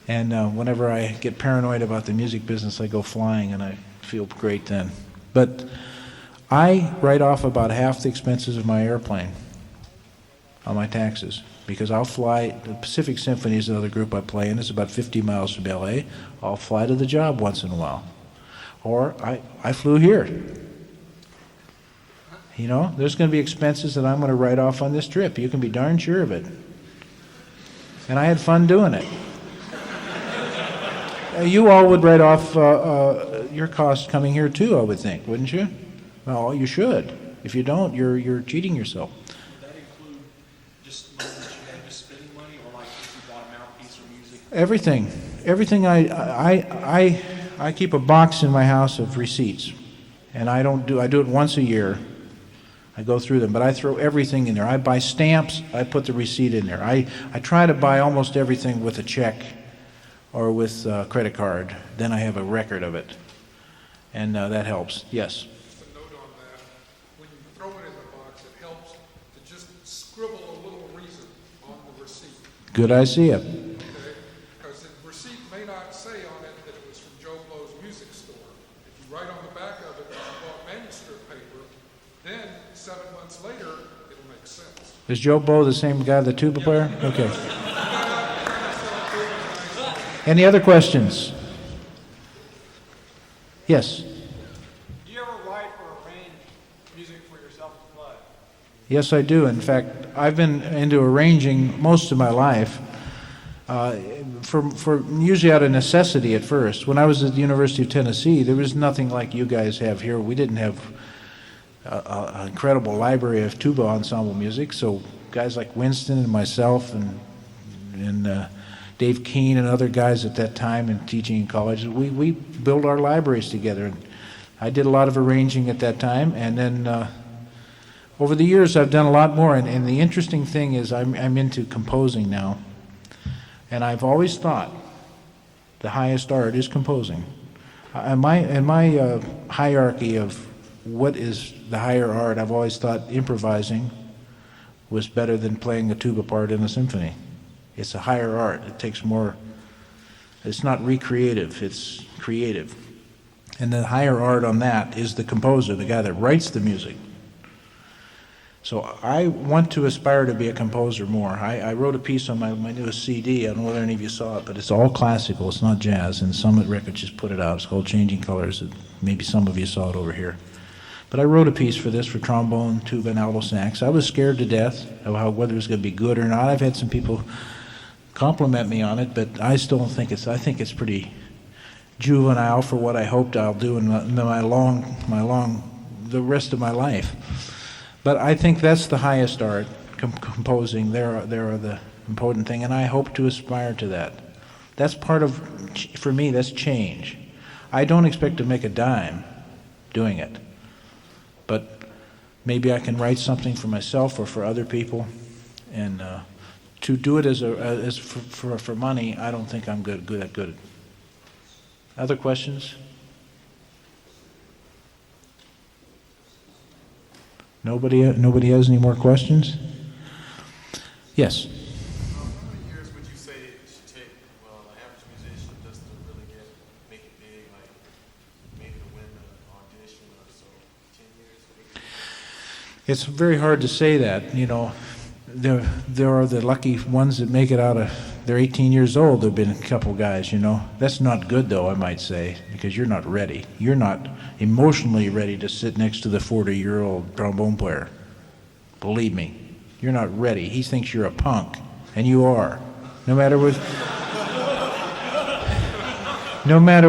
and whenever I get paranoid about the music business, I go flying, and I feel great then. But I write off about half the expenses of my airplane on my taxes, because I'll fly. The Pacific Symphony is another group I play in. It's about 50 miles from L.A. I'll fly to the job once in a while, or I flew here. You know, there's going to be expenses that I'm going to write off on this trip. You can be darn sure of it. And I had fun doing it. You all would write off your costs coming here too, I would think, wouldn't you? Well, you should. If you don't, you're cheating yourself. Would that include just money that you had just spending money, or like if you bought a mouthpiece or music? Everything. I keep a box in my house of receipts, and I do it once a year. I go through them, but I throw everything in there. I buy stamps, I put the receipt in there. I try to buy almost everything with a check or with a credit card. Then I have a record of it, and that helps. Yes? Just a note on that. When you throw it in the box, it helps to just scribble a little reason on the receipt. Good idea. Okay? Because the receipt may not say on it that it was from Joe Blow's music store. If you write on the back of it that you bought manuscript paper, then 7 months later, it'll make sense. Is Joe Blow the same guy, the tuba player? Okay. Any other questions? Yes? Do you ever write or arrange music for yourself to play? Yes, I do. In fact, I've been into arranging most of my life, for usually out of necessity at first. When I was at the University of Tennessee, there was nothing like you guys have here. We didn't have an incredible library of tuba ensemble music, so guys like Winston and myself and Dave Keene and other guys at that time and teaching in colleges, we built our libraries together. And I did a lot of arranging at that time, and then over the years I've done a lot more, and the interesting thing is I'm into composing now, and I've always thought the highest art is composing. In my hierarchy of what is the higher art, I've always thought improvising was better than playing a tuba part in a symphony. It's a higher art. It takes more, it's not recreative, it's creative. And the higher art on that is the composer, the guy that writes the music. So I want to aspire to be a composer more. I wrote a piece on my newest CD. I don't know whether any of you saw it, but it's all classical, it's not jazz, and Summit Records just put it out. It's called Changing Colors. Maybe some of you saw it over here. But I wrote a piece for this, for trombone, tuba, and alto sax. I was scared to death of whether it was going to be good or not. I've had some people compliment me on it, but I still don't think I think it's pretty juvenile for what I hoped I'll do in the rest of my life. But I think that's the highest art, composing. There are the important thing, and I hope to aspire to that. That's part of, for me, that's change. I don't expect to make a dime doing it, but maybe I can write something for myself or for other people, and to do it as for money, I don't think I'm good. Other questions? Nobody has any more questions? Yes. How many years would you say it should take, well, an average musician just to really make it big, like maybe to win the audition or so? 10 years? It's very hard to say that, you know. There are the lucky ones that make it out of, they're 18 years old. There have been a couple guys, you know. That's not good, though, I might say, because you're not ready. You're not emotionally ready to sit next to the 40-year-old trombone player. Believe me, you're not ready. He thinks you're a punk, and you are. No matter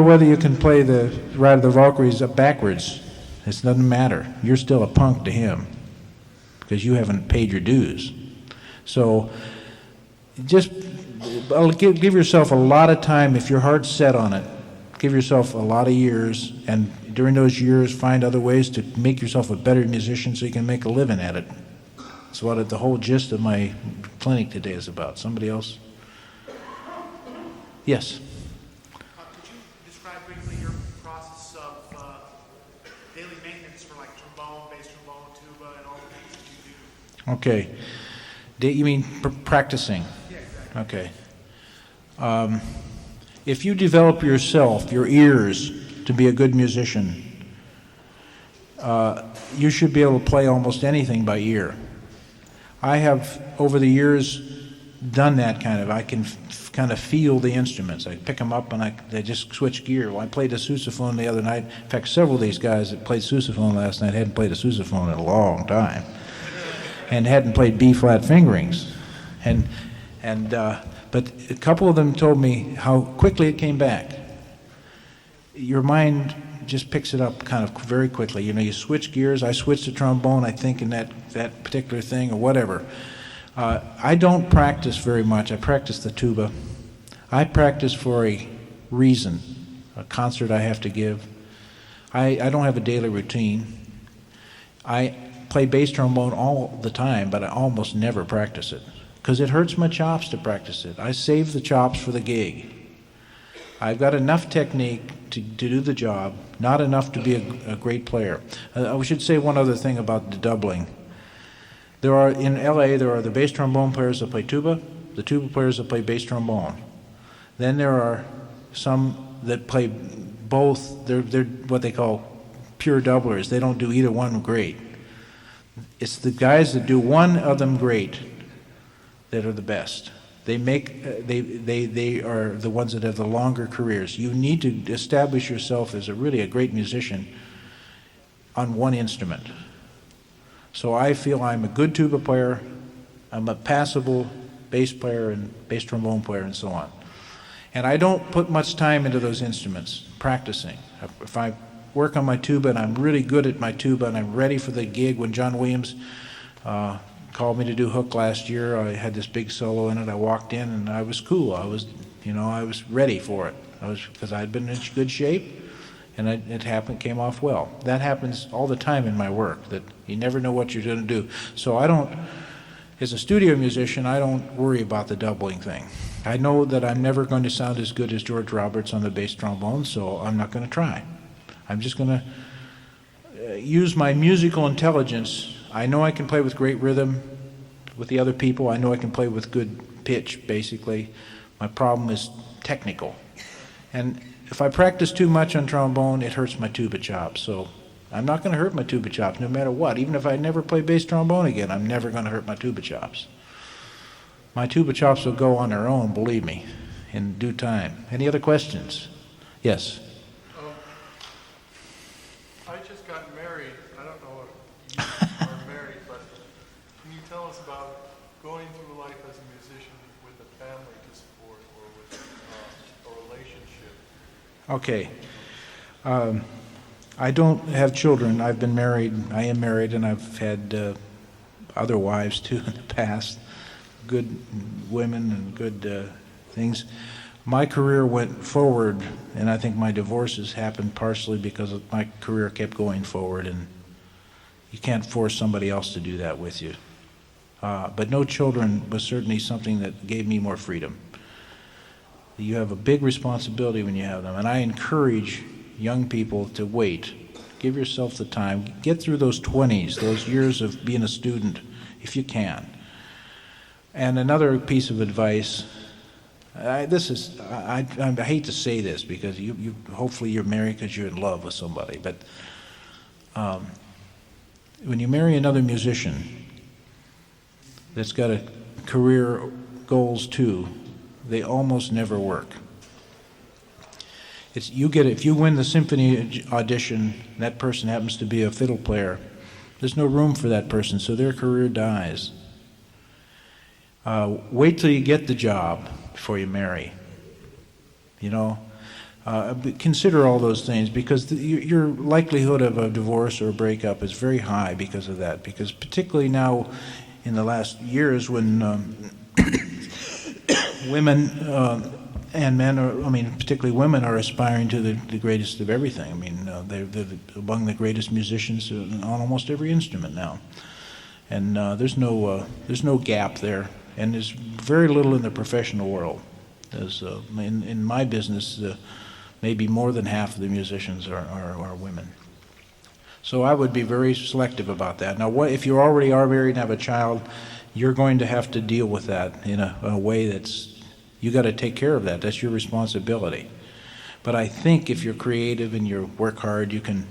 whether you can play the Ride of the Valkyries up backwards, it doesn't matter. You're still a punk to him because you haven't paid your dues. So just give yourself a lot of time. If your heart's set on it, give yourself a lot of years, and during those years find other ways to make yourself a better musician so you can make a living at it. That's what the whole gist of my clinic today is about. Somebody else? Yes? Could you describe briefly your process of daily maintenance for like trombone, bass trombone, tuba, and all the things that you do? Okay. You mean practicing? Yeah, exactly. Okay. If you develop yourself, your ears, to be a good musician, you should be able to play almost anything by ear. I have, over the years, done that kind of. I can kind of feel the instruments. I pick them up and they just switch gear. Well, I played a sousaphone the other night. In fact, several of these guys that played sousaphone last night hadn't played a sousaphone in a long time, and hadn't played B-flat fingerings, but a couple of them told me how quickly it came back. Your mind just picks it up kind of very quickly. You know, you switch gears. I switched to trombone, I think, in that particular thing or whatever. I don't practice very much. I practice the tuba. I practice for a reason, a concert I have to give. I don't have a daily routine. I play bass trombone all the time, but I almost never practice it because it hurts my chops to practice it. I save the chops for the gig. I've got enough technique to do the job, not enough to be a great player. I should say one other thing about the doubling. In LA, there are the bass trombone players that play tuba, the tuba players that play bass trombone. Then there are some that play both. They're what they call pure doublers. They don't do either one great. It's the guys that do one of them great that are the best. They are the ones that have the longer careers. You need to establish yourself as really a great musician on one instrument. So I feel I'm a good tuba player, I'm a passable bass player and bass trombone player and so on. And I don't put much time into those instruments, practicing. If I work on my tuba and I'm really good at my tuba and I'm ready for the gig, when John Williams called me to do Hook last year, I had this big solo in it. I walked in and I was cool. I was ready for it. Because I'd been in good shape, and it came off well. That happens all the time in my work, that you never know what you're going to do. So as a studio musician, I don't worry about the doubling thing. I know that I'm never going to sound as good as George Roberts on the bass trombone, so I'm not going to try. I'm just going to use my musical intelligence. I know I can play with great rhythm with the other people. I know I can play with good pitch, basically. My problem is technical. And if I practice too much on trombone, it hurts my tuba chops. So I'm not going to hurt my tuba chops no matter what. Even if I never play bass trombone again, I'm never going to hurt my tuba chops. My tuba chops will go on their own, believe me, in due time. Any other questions? Yes? I just got married. I don't know if you are married, but can you tell us about going through life as a musician with a family to support or with a relationship? Okay. I don't have children. I've been married. I am married, and I've had other wives too in the past, good women and good things. My career went forward, and I think my divorces happened partially because my career kept going forward, and you can't force somebody else to do that with you. But no children was certainly something that gave me more freedom. You have a big responsibility when you have them, and I encourage young people to wait. Give yourself the time. Get through those 20s, those years of being a student, if you can. And another piece of advice, I hate to say this because you hopefully you're married because you're in love with somebody, but when you marry another musician that's got a career goals too, they almost never work. If you win the symphony audition, that person happens to be a fiddle player, there's no room for that person, so their career dies. Wait till you get the job before you marry. You know, consider all those things, because your likelihood of a divorce or a breakup is very high because of that. Because particularly now, in the last years, when women and men particularly women are aspiring to the greatest of everything. I mean, they're among the greatest musicians on almost every instrument now, and there's no gap there, and there's very little in the professional world. As in my business, maybe more than half of the musicians are women. So I would be very selective about that. Now, if you already are married and have a child, you're going to have to deal with that in a way that's, you got to take care of that. That's your responsibility. But I think if you're creative and you work hard, you can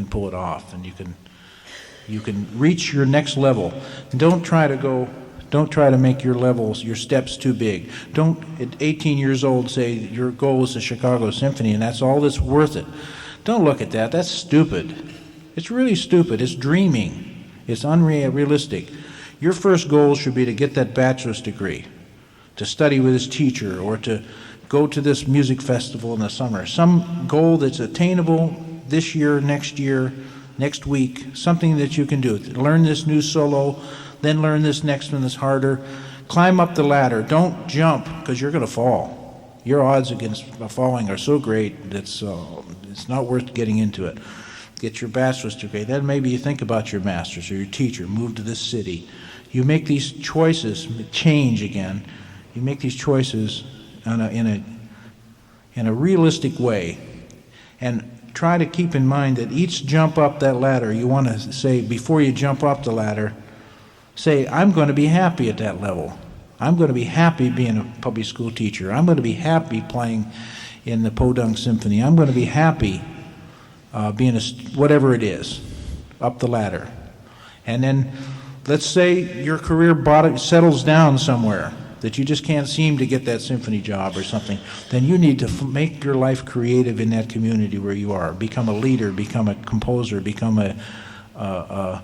pull it off, and you can reach your next level. Don't try to make your levels, your steps too big. Don't at 18 years old say your goal is the Chicago Symphony and that's all that's worth it. Don't look at that. That's stupid. It's really stupid. It's dreaming. It's unrealistic. Your first goal should be to get that bachelor's degree, to study with his teacher, or to go to this music festival in the summer. Some goal that's attainable this year, next week, something that you can do. Learn this new solo, then learn this next one that's harder. Climb up the ladder. Don't jump, because you're going to fall. Your odds against falling are so great that it's not worth getting into it. Get your bachelor's degree. Then maybe you think about your master's or your teacher, move to this city. You make these choices, change again. You make these choices in a realistic way, and try to keep in mind that each jump up that ladder, you want to say, before you jump up the ladder, say, I'm going to be happy at that level. I'm going to be happy being a public school teacher. I'm going to be happy playing in the Podunk Symphony. I'm going to be happy being whatever it is, up the ladder. And then let's say your career settles down somewhere, that you just can't seem to get that symphony job or something. Then you need to make your life creative in that community where you are. Become a leader, become a composer, become a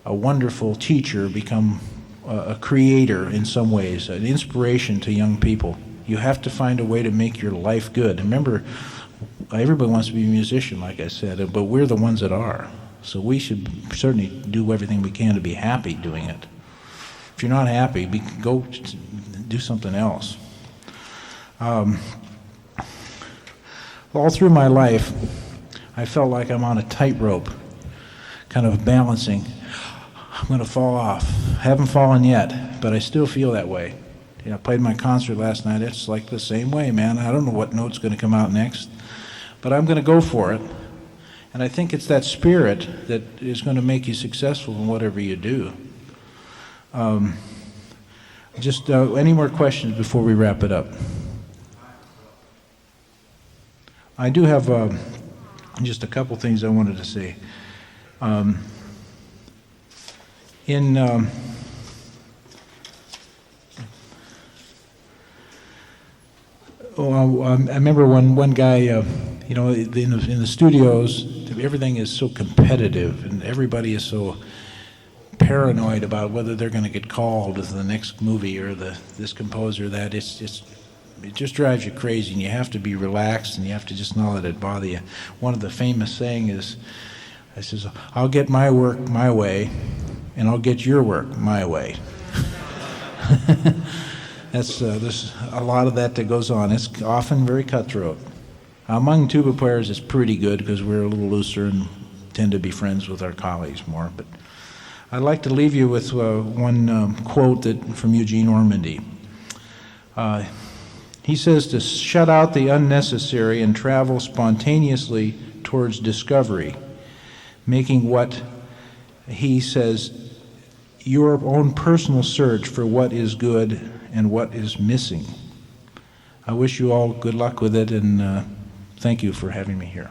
wonderful teacher, become a creator in some ways, an inspiration to young people. You have to find a way to make your life good. Remember, everybody wants to be a musician, like I said, but we're the ones that are. So we should certainly do everything we can to be happy doing it. If you're not happy, go do something else. All through my life, I felt like I'm on a tightrope, kind of balancing. I'm going to fall off. I haven't fallen yet, but I still feel that way. I played my concert last night. It's like the same way, man. I don't know what note's going to come out next, but I'm going to go for it. And I think it's that spirit that is going to make you successful in whatever you do. Any more questions before we wrap it up? I do have just a couple things I wanted to say. I remember one guy, in the studios, everything is so competitive, and everybody is so paranoid about whether they're going to get called as the next movie or this composer, that it just drives you crazy, and you have to be relaxed, and you have to just not let it bother you. One of the famous saying is, I says, I'll get my work my way, and I'll get your work my way. There's a lot of that goes on. It's often very cutthroat. Among tuba players, it's pretty good because we're a little looser and tend to be friends with our colleagues more. But I'd like to leave you with one quote from Eugene Ormandy. He says to shut out the unnecessary and travel spontaneously towards discovery, making what he says your own personal search for what is good and what is missing. I wish you all good luck with it, and thank you for having me here.